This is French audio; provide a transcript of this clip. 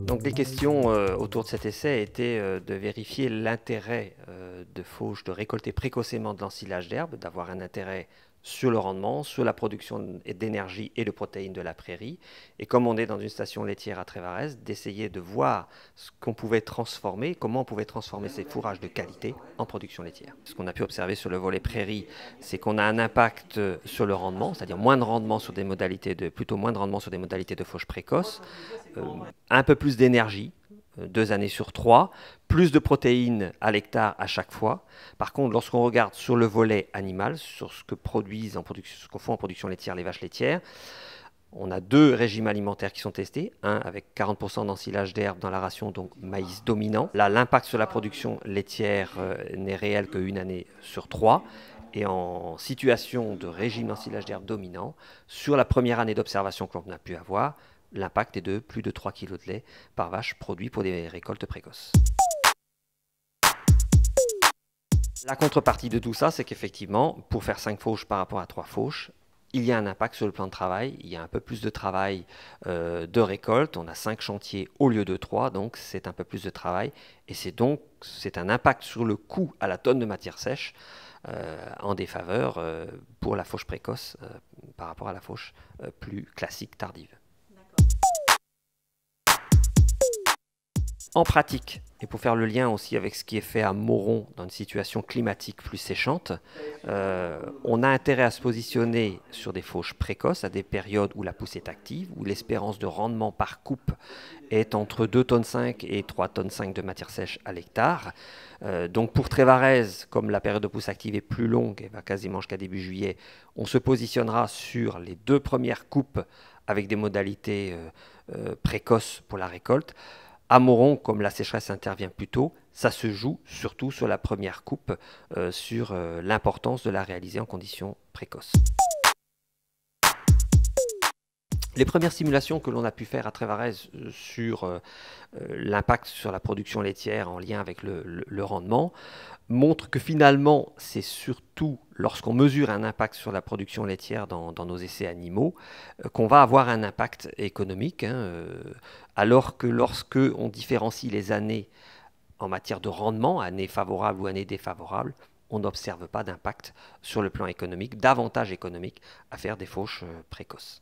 Donc les questions autour de cet essai étaient de vérifier l'intérêt de fauche de récolter précocement de l'ensilage d'herbe, d'avoir un intérêt sur le rendement, sur la production d'énergie et de protéines de la prairie. Et comme on est dans une station laitière à Trévarez, d'essayer de voir ce qu'on pouvait transformer, comment on pouvait transformer ces fourrages de qualité en production laitière. Ce qu'on a pu observer sur le volet prairie, c'est qu'on a un impact sur le rendement, c'est-à-dire moins de rendement sur des modalités plutôt moins de rendement sur des modalités de fauche précoce, un peu plus d'énergie, 2 années sur 3, plus de protéines à l'hectare à chaque fois. Par contre, lorsqu'on regarde sur le volet animal, sur ce que produisent ce qu'on fait en production laitière les vaches laitières, on a 2 régimes alimentaires qui sont testés, un avec 40% d'ensilage d'herbe dans la ration, donc maïs dominant. Là, l'impact sur la production laitière n'est réel qu'une année sur 3. Et en situation de régime d'ensilage d'herbe dominant, sur la première année d'observation que l'on a pu avoir, l'impact est de plus de 3 kg de lait par vache produit pour des récoltes précoces. La contrepartie de tout ça, c'est qu'effectivement, pour faire 5 fauches par rapport à 3 fauches, il y a un impact sur le plan de travail, il y a un peu plus de travail de récolte, on a 5 chantiers au lieu de 3, donc c'est un peu plus de travail, et c'est un impact sur le coût à la tonne de matière sèche en défaveur pour la fauche précoce par rapport à la fauche plus classique tardive. En pratique, et pour faire le lien aussi avec ce qui est fait à Moron dans une situation climatique plus séchante, on a intérêt à se positionner sur des fauches précoces à des périodes où la pousse est active, où l'espérance de rendement par coupe est entre 2,5 tonnes et 3,5 tonnes de matière sèche à l'hectare. Donc pour Trévarez, comme la période de pousse active est plus longue, et va quasiment jusqu'à début juillet, on se positionnera sur les 2 premières coupes avec des modalités précoces pour la récolte. À Moron, comme la sécheresse intervient plus tôt, ça se joue surtout sur la première coupe, sur l'importance de la réaliser en conditions précoces. Les premières simulations que l'on a pu faire à Trévarez sur l'impact sur la production laitière en lien avec le rendement montrent que finalement, c'est surtout lorsqu'on mesure un impact sur la production laitière dans nos essais animaux qu'on va avoir un impact économique, alors que lorsque on différencie les années en matière de rendement, années favorables ou années défavorables, on n'observe pas d'impact sur le plan économique, d'avantage économique à faire des fauches précoces.